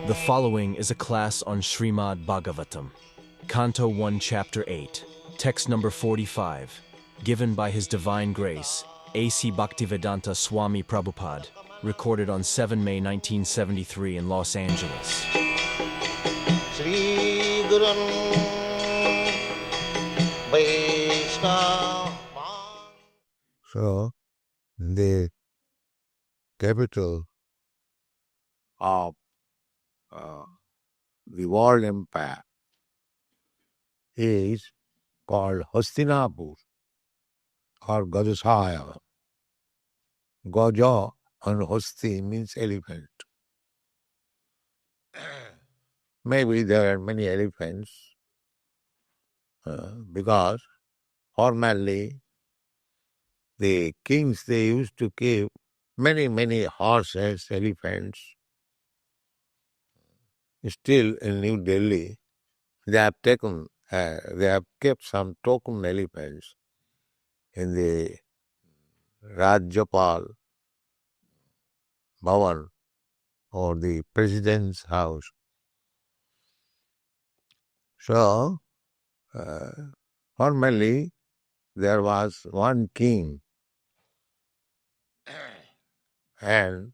The following is a class on Srimad Bhagavatam, Canto 1, Chapter 8, text number 45, given by His Divine Grace, A.C. Bhaktivedanta Swami Prabhupada, recorded on 7 May 1973 in Los Angeles. Sri Gurun Vaishnava. So, the capital of the world empire is called Hastinapur or Gajasaya. Gaja and Hasti means elephant. Maybe there are many elephants because formerly the kings, they used to keep many horses, elephants. Still in New Delhi, they have kept some token elephants in the Rajyapal Bhavan or the president's house. So, formerly there was one king and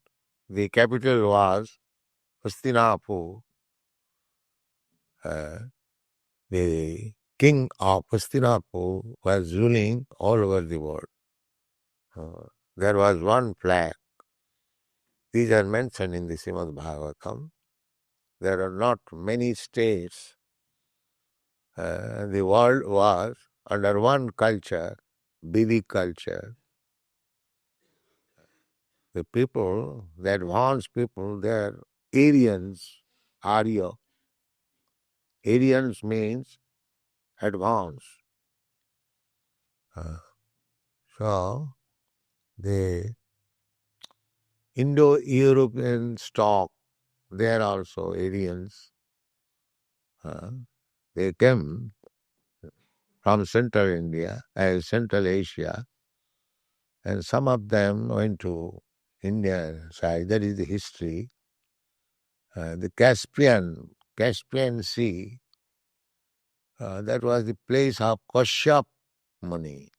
the capital was Hastinapur. The king of Hastinapur was ruling all over the world. There was one flag. These are mentioned in the Srimad Bhagavatam. There are not many states. The world was under one culture, Vedic culture. The people, the advanced people, they are Aryans, Arya. Aryans means advanced. So, the Indo-European stock, they are also Aryans. They came from Central India and Central Asia, and some of them went to India side. That is the history. The Caspian Sea, that was the place of Kashyap Muni.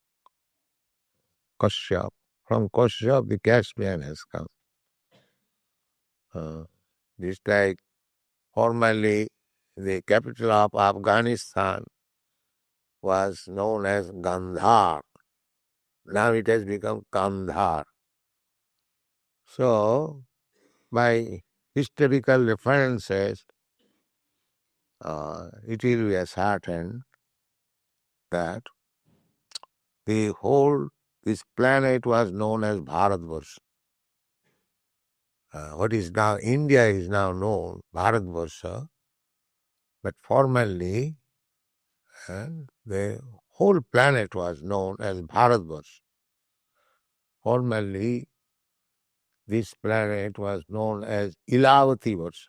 Kashyap. From Kashyap, the Caspian has come. Just like formerly the capital of Afghanistan was known as Gandhar. Now it has become Kandhar. So, by historical references, it will be ascertained that this planet was known as Bharatvarsha. What is now India is now known Bharatvarsha, but formerly the whole planet was known as Bharatvarsha. Formerly, this planet was known as Ilavati Varsha.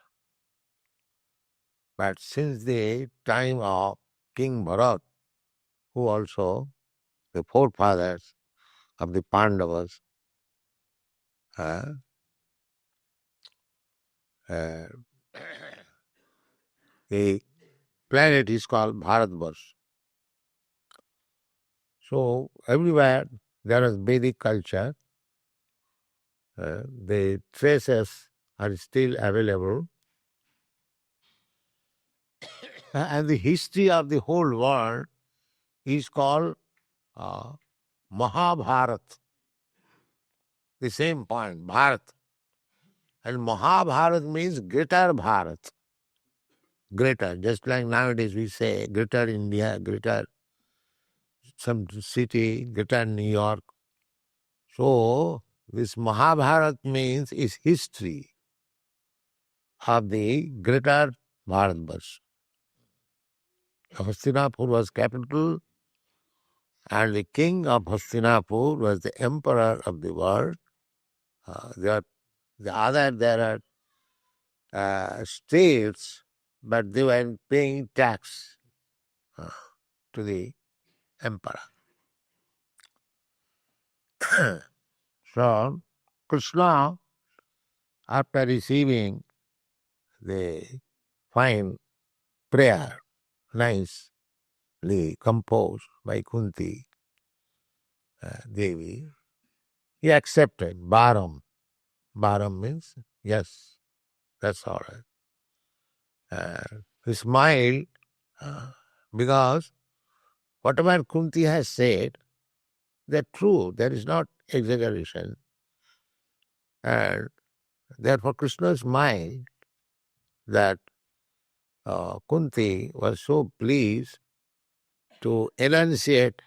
But since the time of King Bharat, who also the forefathers of the Pandavas, the planet is called Bharatvarsha. So everywhere there is Vedic culture. The traces are still available. And the history of the whole world is called Mahabharat. The same point, Bharat. And Mahabharat means greater Bharat. Greater, just like nowadays we say greater India, greater some city, greater New York. So, this Mahabharat means is history of the greater Bharatvarsh. Hastinapur was capital, and the king of Hastinapur was the emperor of the world. There are states, but they were paying tax to the emperor. So, Krishna, after receiving the fine prayer, nicely composed by Kunti Devi, he accepted Bharam. Bharam means, yes, that's all right. He smiled because whatever Kunti has said, they're true. There is not exaggeration. And therefore Krishna smiled that Kunti was so pleased to enunciate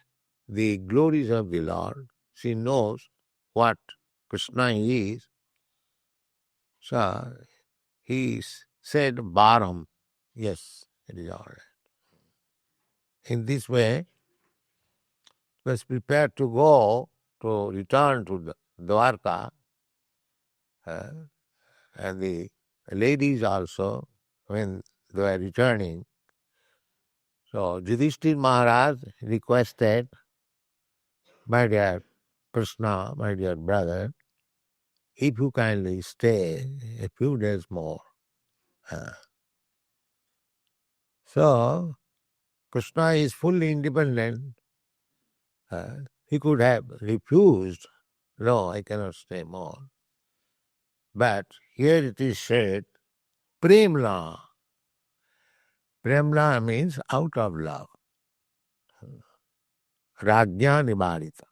the glories of the Lord. She knows what Krishna is. So he said Bharam. Yes, it is all right. In this way, he was prepared to go to return to the Dwarka, and the ladies also, when they were returning. So Yudhishthir Maharaj requested, my dear Krishna, my dear brother, if you kindly stay a few days more. So Krishna is fully independent. He could have refused, no, I cannot stay more. But here it is said, Premla. Premla means out of love. Rajya Nibarita.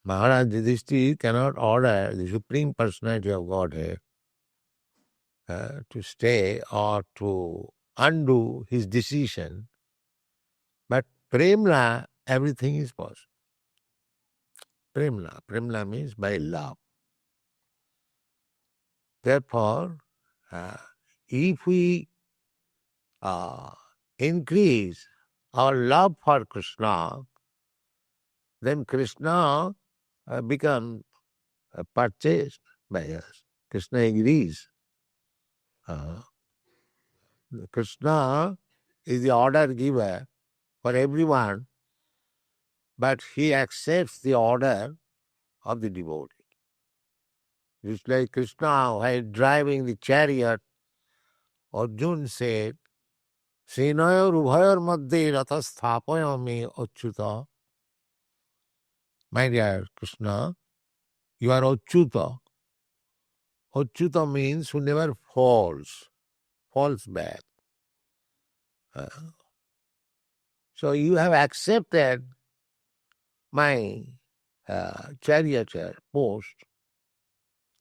Maharaj Yudhishthir cannot order the Supreme Personality of Godhead to stay or to undo his decision. But Premla, everything is possible. Premla means by love. Therefore, if we increase our love for Krishna, then Krishna becomes purchased by us. Krishna agrees. Krishna is the order giver for everyone, but he accepts the order of the devotee. Just like Krishna, while driving the chariot, Arjuna said, Senayor ubhayor madhye ratha sthapayami achyuta. My dear Krishna, you are Achyuta. Achyuta means who never falls back. So you have accepted my charioteer post.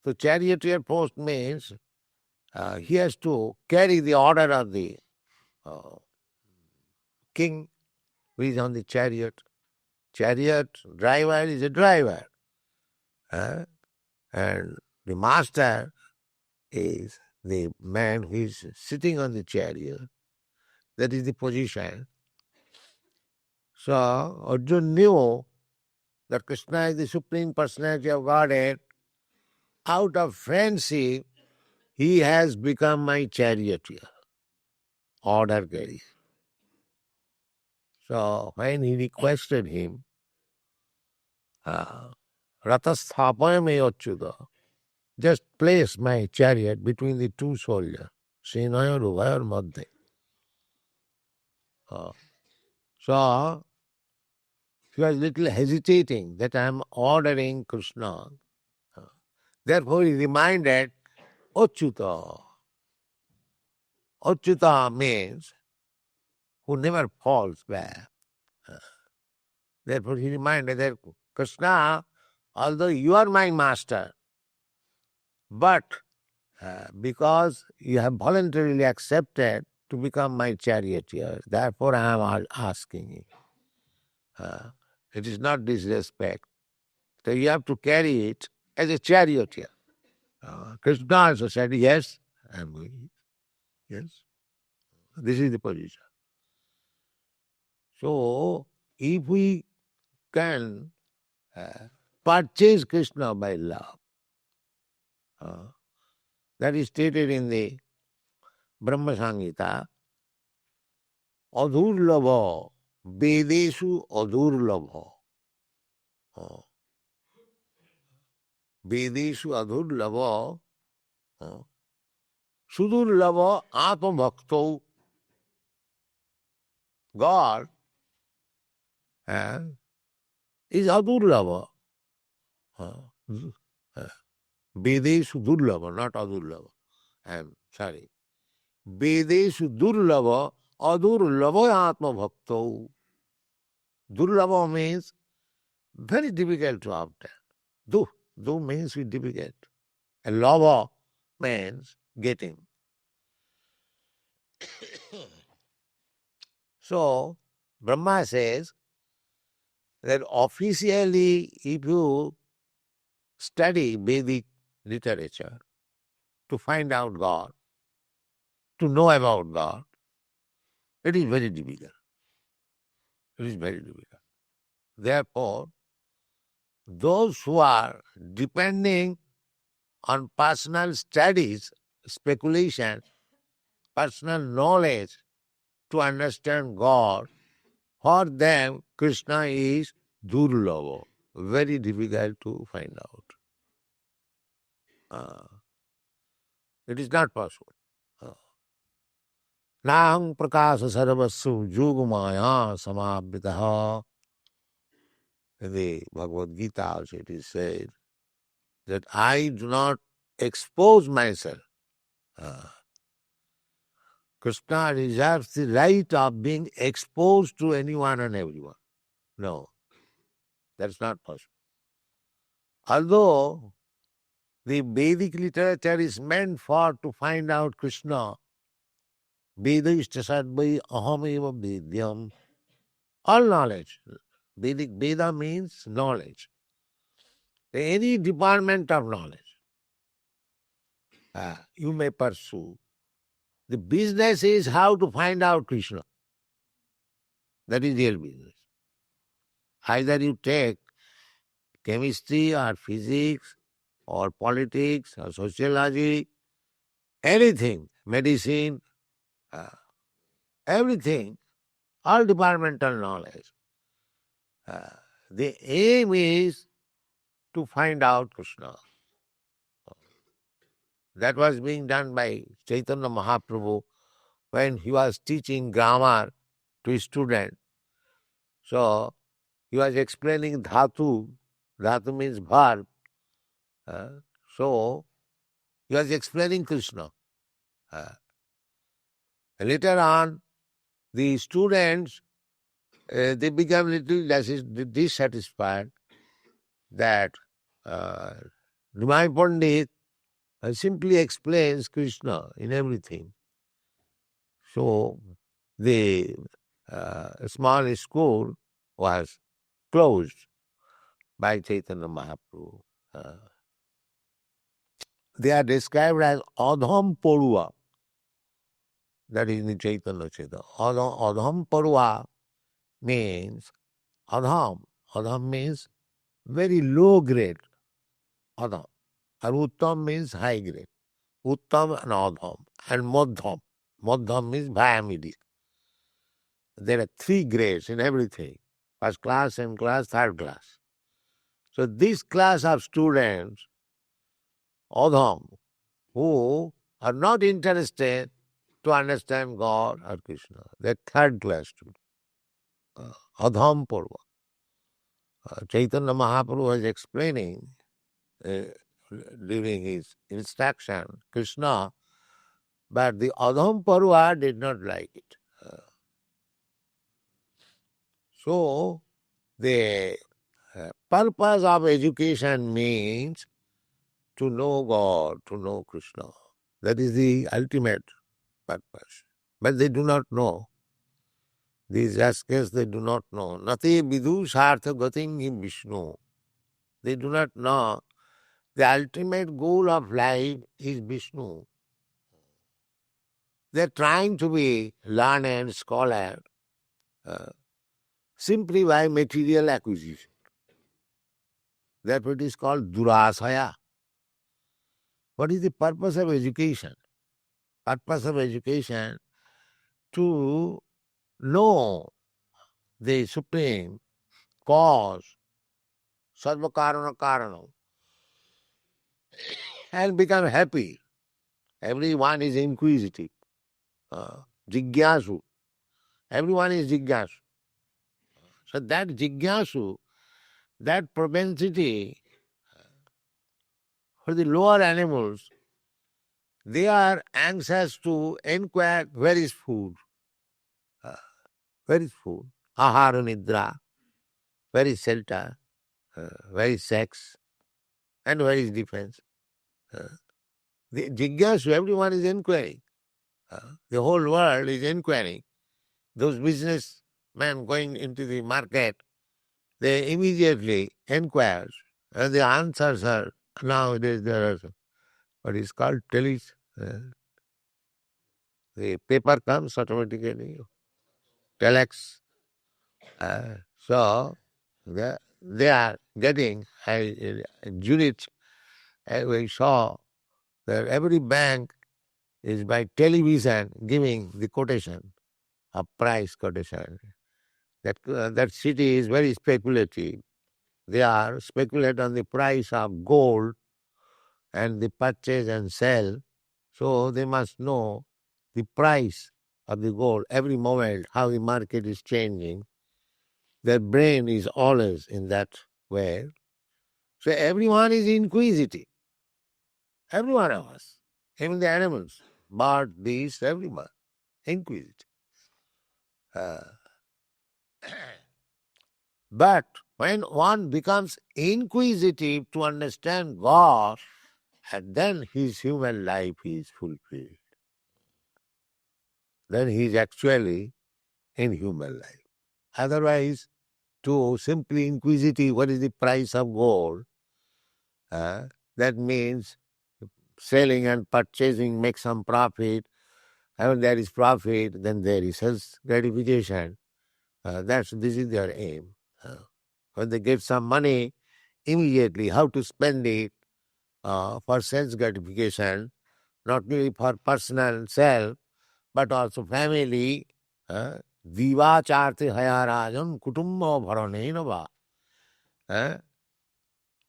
So charioteer post means he has to carry the order of the king who is on the chariot. Chariot driver is a driver. And the master is the man who is sitting on the chariot. That is the position. So Arjuna knew that Krishna is the Supreme Personality of Godhead. Out of friendship, he has become my charioteer, order carrier. So when he requested him, Rathasthapayame Achyuta, just place my chariot between the two soldiers, Senayor Ubhayor Madhye. So he was little hesitating that I am ordering Krishna. Therefore he reminded Achyuta. Achyuta means who never falls back. Therefore he reminded that Krishna, although you are my master, but because you have voluntarily accepted to become my charioteer, therefore I am asking you. It is not disrespect. So you have to carry it as a charioteer. Krishna also said, yes, I am going. Yes. This is the position. So, if we can purchase Krishna by love, that is stated in the Brahma Samhita, Adurlabha, Vedesu Adurlabha. Vedeshu adurlava sudurlava atmabhakto. God is adurlava. Vedeshu durlava, not adurlava. I am sorry. Vedeshu durlava adurlava atma bhakto. Durlava means very difficult to obtain. Du means difficult. And lava means getting. So, Brahma says that officially if you study Vedic literature to find out God, to know about God, it is very difficult. It is very difficult. Therefore, those who are depending on personal studies, speculation, personal knowledge to understand God, for them Krishna is durlava, very difficult to find out. It is not possible. Naham prakasa sarvassu yugmaya samabhitaha. In the Bhagavad Gita also it is said that I do not expose myself. Krishna reserves the right of being exposed to anyone and everyone. No, that's not possible. Although the Vedic literature is meant for to find out Krishna, Veda ishtasadvai aham eva vedyam, all knowledge. Vedic Veda means knowledge. Any department of knowledge you may pursue. The business is how to find out Krishna. That is real business. Either you take chemistry or physics or politics or sociology, anything, medicine, everything, all departmental knowledge. The aim is to find out Krishna. That was being done by Chaitanya Mahaprabhu when he was teaching grammar to his student. So he was explaining dhatu. Dhatu means verb. So he was explaining Krishna. Later on, the students, they become little dissatisfied that Nimai Pandit simply explains Krishna in everything. So the small school was closed by Chaitanya Mahaprabhu. They are described as Adham Porua. That is in Chaitanya Cheta. Adham Porua means Adham. Adham means very low grade. Adham. And Uttam means high grade. Uttam and Adham. And Madham. Madham means via medium. There are 3 grades in everything. First class, second class, third class. So this class of students, Adham, who are not interested to understand God or Krishna, they are third class students. Adham Purva. Chaitanya Mahaprabhu was explaining during his instruction Krishna, but the Adham Purva did not like it. So the purpose of education means to know God, to know Krishna. That is the ultimate purpose. But they do not know. These rascals, they do not know. Nati vidu sartha gatim Vishnu. They do not know the ultimate goal of life is Vishnu. They are trying to be learned scholar simply by material acquisition. Therefore it is called durasaya. What is the purpose of education? Purpose of education to know the supreme cause, sarva karana karanam. and become happy. Everyone is inquisitive. Jigyasu. Everyone is jigyasu. So that jigyasu, that propensity for the lower animals, they are anxious to inquire where is food. Where is food? Ahara nidra. Where is shelter? Where is sex? And where is defense? The jigyasu, everyone is inquiring. The whole world is inquiring. Those businessmen going into the market, they immediately inquire. And the answers are nowadays there are what is called the paper comes automatically, telex. So they are getting, in Zurich, we saw that every bank is by television giving the quotation, a price quotation. That city is very speculative. They are speculate on the price of gold and the purchase and sell. So they must know the price of the gold every moment, how the market is changing. Their brain is always in that way. So everyone is inquisitive. Every one of us, even the animals, bird, beast, everyone, inquisitive. Uh, but when one becomes inquisitive to understand God, and then his human life is fulfilled. Then he is actually in human life. Otherwise, to simply inquisitive, what is the price of gold? That means selling and purchasing, make some profit. And when there is profit, then there is self gratification. This is their aim. When they get some money, immediately how to spend it for sense gratification, not only for personal self, but also family. Divacharte hayarajan kutumba bharanenava.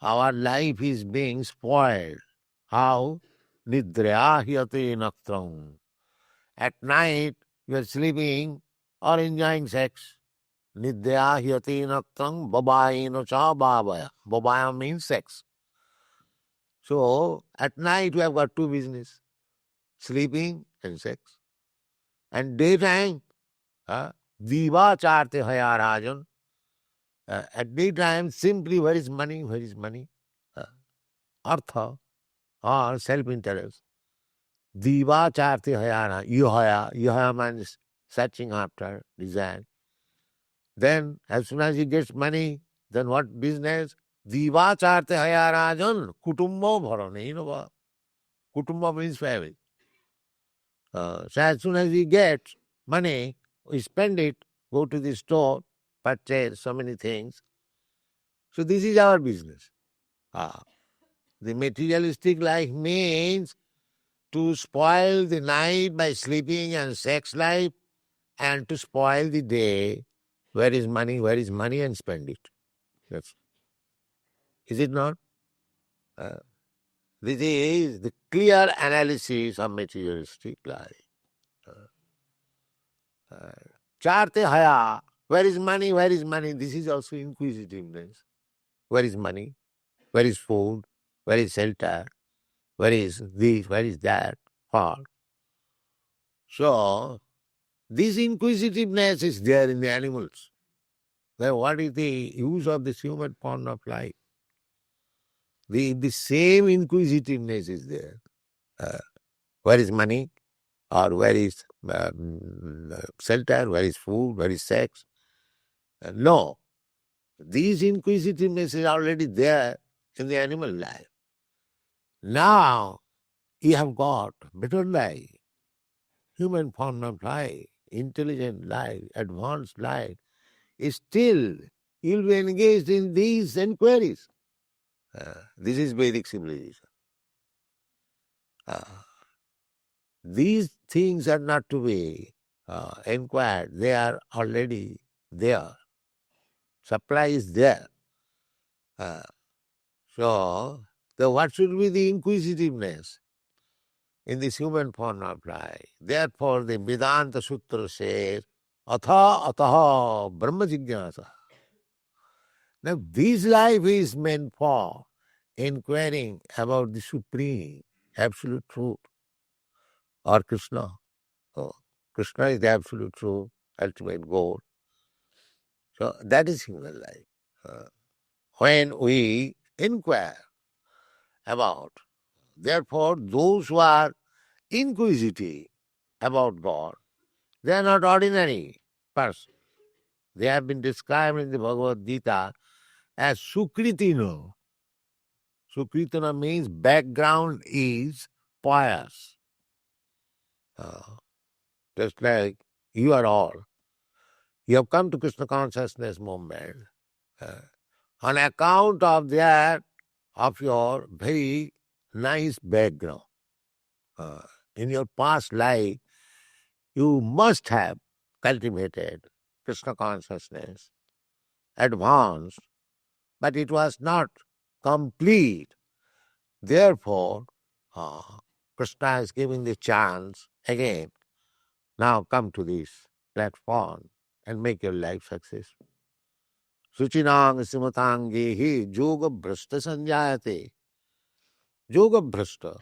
Our life is being spoiled. How? Nidrahyate naktram. At night, you are sleeping or enjoying sex. Nidrahyate naktram babayino cha babaya. Babaya means sex. So, at night, we have got two business, sleeping and sex. And daytime, divacharte hayarajan. At daytime, simply, where is money? Where is money? Artha or self-interest. Divacharti hayana, yuhaya means searching after, desire. Then, as soon as he gets money, then what business? Divacharti hayarajan, kutumbo bharanenava. Kutumba means family. So as soon as we get money, we spend it, go to the store, purchase so many things. So this is our business. The materialistic life means to spoil the night by sleeping and sex life, and to spoil the day. Where is money? Where is money? And spend it. Is it not? This is the clear analysis of materialistic life. Charte haya. Where is money? Where is money? This is also inquisitiveness. Where is money? Where is food? Where is shelter? Where is this? Where is that? All. So, this inquisitiveness is there in the animals. Then what is the use of this human form of life? The same inquisitiveness is there. Where is money? Or where is shelter? Where is food? Where is sex? No. These inquisitiveness is already there in the animal life. Now, you have got better life, human form of life, intelligent life, advanced life. Still, you'll be engaged in these inquiries. This is Vedic civilization. These things are not to be inquired. They are already there. Supply is there. So, So what should be the inquisitiveness in this human form of life? Therefore, the Vedanta Sutra says, Atha ataha brahma jignasa. Now, this life is meant for inquiring about the supreme, absolute truth, or Krishna. Oh, Krishna is the absolute truth, ultimate goal. So that is human life. When we inquire about, therefore, those who are inquisitive about God, they are not ordinary persons. They have been described in the Bhagavad Gita as Sukritino. Sukritino means background is pious. Just like you are all. You have come to Krishna consciousness movement on account of that, of your very nice background. In your past life, you must have cultivated Krishna consciousness, advanced, but it was not complete. Therefore, Krishna is giving the chance again. Now come to this platform and make your life successful. Suchinang simatangehi yoga bhrashta sanjayate. Yoga bhrashta,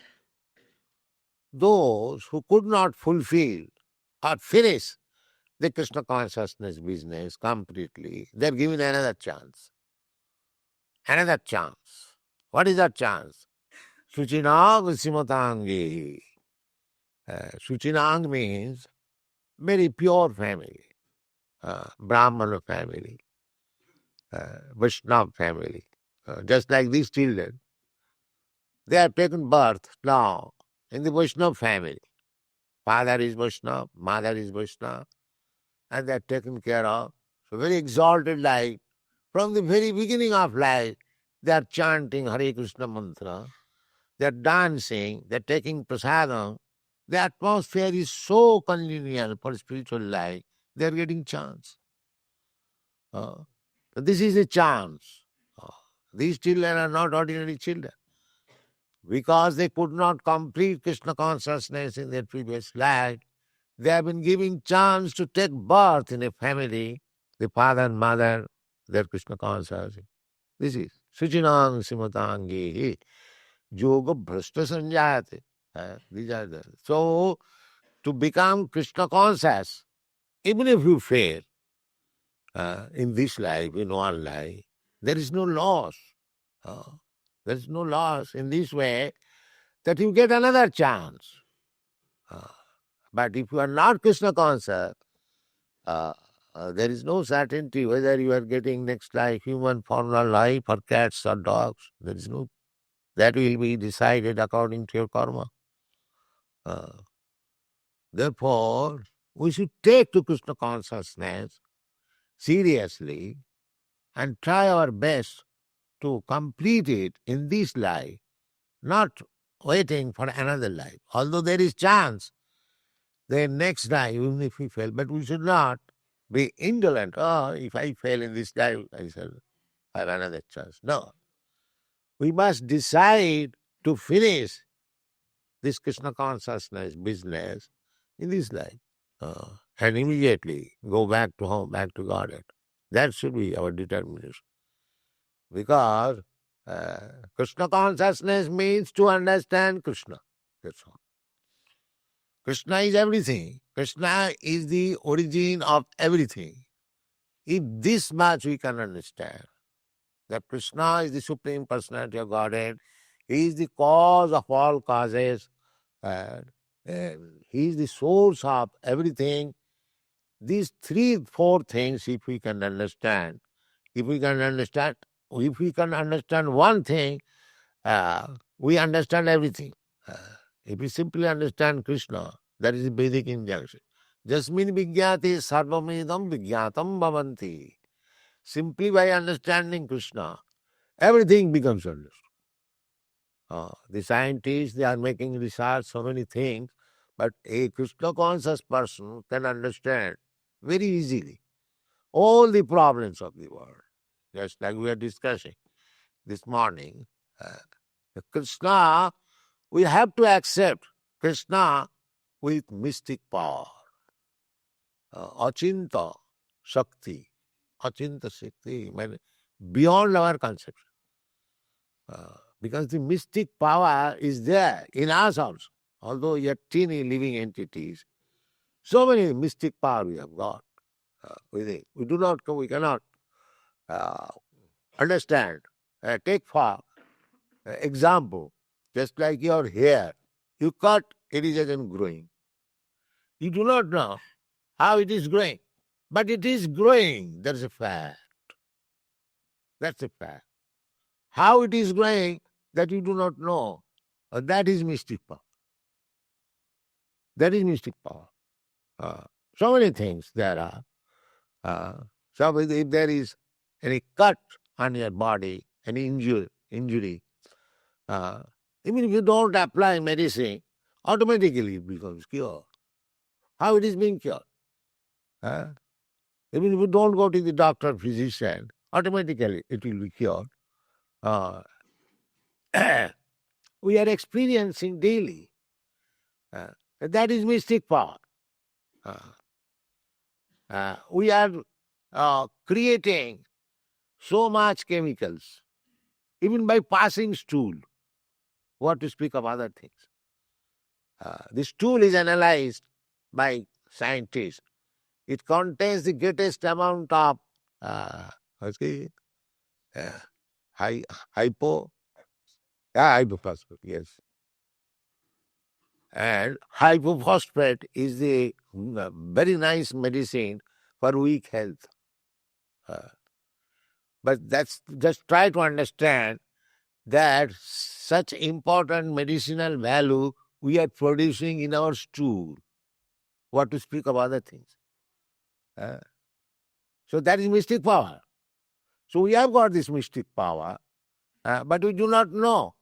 those who could not fulfill or finish the Krishna consciousness business completely, they are given another chance. Another chance. What is that chance? Suchinang simatangehi. Suchinang means very pure family, Brahmana family, Vaishnava family. Just like these children, they have taken birth now in the Vaishnava family. Father is Vaishnava, mother is Vaishnava, and they are taken care of. So very exalted life. From the very beginning of life, they are chanting Hare Krishna mantra, they are dancing, they are taking prasadam. The atmosphere is so congenial for spiritual life, they are getting chance. This is a chance. These children are not ordinary children. Because they could not complete Krishna consciousness in their previous life, they have been given chance to take birth in a family, the father and mother, their Krishna consciousness. This is Suchinang Simatangi Yoga Bhrashta Sanjayate. These are the. So, to become Krishna conscious, even if you fail in this life, in one life, there is no loss. There is no loss in this way that you get another chance. But if you are not Krishna conscious, there is no certainty whether you are getting next life human form or life or cats or dogs. There is no. That will be decided according to your karma. Therefore, we should take to Krishna consciousness seriously and try our best to complete it in this life, not waiting for another life. Although there is chance, the next life, even if we fail, but we should not be indolent. Oh, if I fail in this life, I shall have another chance. No. We must decide to finish this Krishna consciousness business in this life. And immediately go back to home, back to Godhead. That should be our determination. Because Krishna consciousness means to understand Krishna. That's all. Krishna is everything. Krishna is the origin of everything. If this much we can understand, that Krishna is the Supreme Personality of Godhead, He is the cause of all causes, and He is the source of everything. These three, four things, if we can understand, if we can understand one thing, we understand everything. If we simply understand Krishna, that is the Vedic injunction. Jasmin vigyati sarvamidam vigyatam bhavanti. Simply by understanding Krishna, everything becomes understood. The scientists, they are making research, so many things, but a Krishna conscious person can understand very easily all the problems of the world. Just like we are discussing this morning, Krishna, we have to accept Krishna with mystic power. Achinta Shakti. Achinta Shakti, beyond our conception. Because the mystic power is there in us also. Although we are teeny living entities, so many mystic power we have got within. We cannot understand. Take for example, just like your hair, you cut, it is again growing. You do not know how it is growing, but it is growing. That's a fact. That's a fact. How it is growing, that you do not know. That is mystic power. That is mystic power. So many things there are. So if there is any cut on your body, any injury, even if you don't apply medicine, automatically it becomes cured. How it is being cured? Even if you don't go to the doctor, physician, automatically it will be cured. We are experiencing daily. That is mystic power. We are creating so much chemicals, even by passing stool. What to speak of other things? The stool is analyzed by scientists. It contains the greatest amount of hypophosphate, yes. And hypophosphate is the very nice medicine for weak health. But that's just try to understand that such important medicinal value we are producing in our stool. What to speak of other things? So that is mystic power. So we have got this mystic power, but we do not know.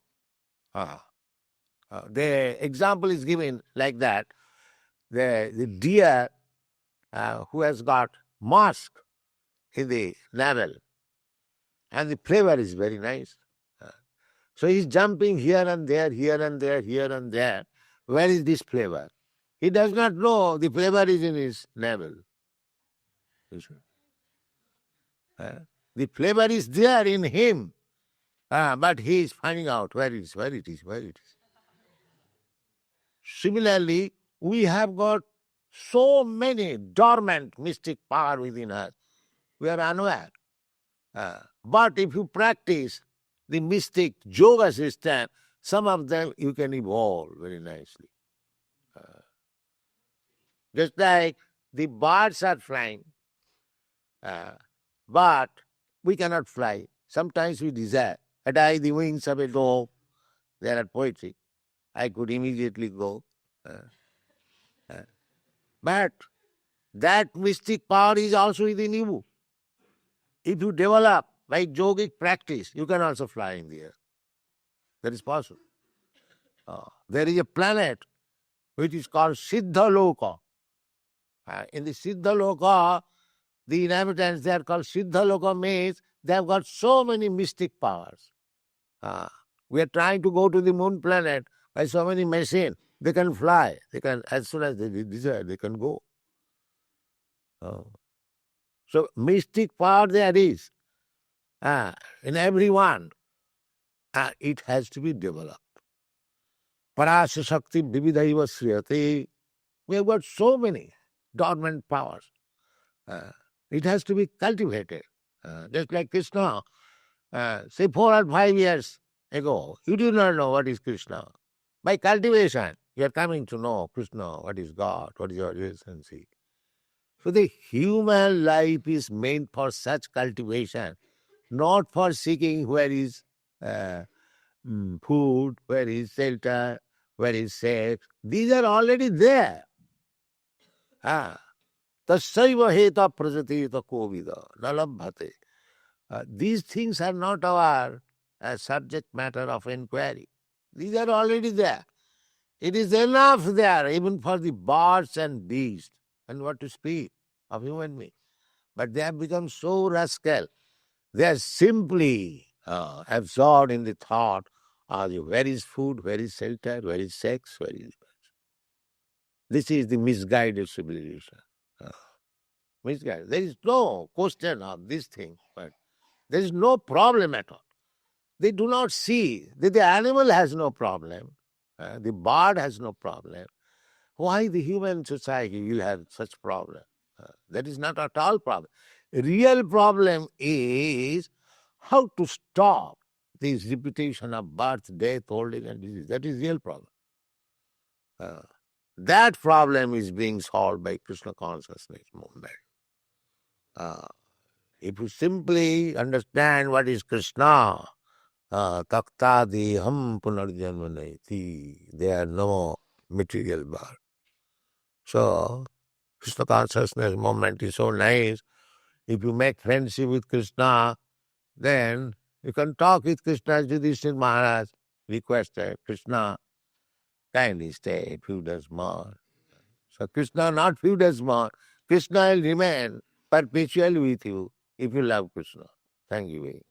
The example is given like that. The deer who has got musk in the navel, and the flavor is very nice. So he's jumping here and there, here and there, here and there. Where is this flavor? He does not know the flavor is in his navel. The flavor is there in him, but he is finding out where it is. Similarly, we have got so many dormant mystic power within us. We are unaware. But if you practice the mystic yoga system, some of them you can evolve very nicely. Just like the birds are flying, but we cannot fly. Sometimes we desire. Had I the wings of a dove, there are poetry, I could immediately go. But that mystic power is also within you. If you develop by yogic practice, you can also fly in the air. That is possible. There is a planet which is called Siddha Loka. In the Siddha Loka, the inhabitants, they are called Siddha Loka, means they have got so many mystic powers. We are trying to go to the moon planet by so many machines. They can fly. They can, as soon as they desire, they can go. So mystic power there is in everyone. It has to be developed. Parasya Shakti Vividhaiva Sriyate. We have got so many dormant powers. It has to be cultivated. Just like Krishna, say 4 or 5 years ago, you do not know what is Krishna. By cultivation, you are coming to know Krishna, what is God, what is your essence. So the human life is meant for such cultivation, not for seeking where is food, where is shelter, where is sex. These are already there. Tassaiva heta prajatita kovida nalabhate. These things are not our subject matter of inquiry. These are already there. It is enough there, even for the birds and beasts, and what to speak of human beings. But they have become so rascal. They are simply absorbed in the thought Where is food? Where is shelter? Where is sex? Where is... This is the misguided civilization. Uh, Misguided. There is no question of this thing, but there is no problem at all. They do not see that the animal has no problem, the bird has no problem. Why the human society will have such problem? That is not at all problem. Real problem is how to stop this repetition of birth, death, old age, and disease. That is real problem. That problem is being solved by Krishna consciousness movement. If you simply understand what is Krishna, takta deham punarjanma naiti, there are no material birth. So, Krishna consciousness movement is so nice. If you make friendship with Krishna, then you can talk with Krishna. Yudhishthira Maharaj requested Krishna, kindly stay a few days more. So Krishna, not few days more. Krishna will remain perpetually with you if you love Krishna. Thank you very much.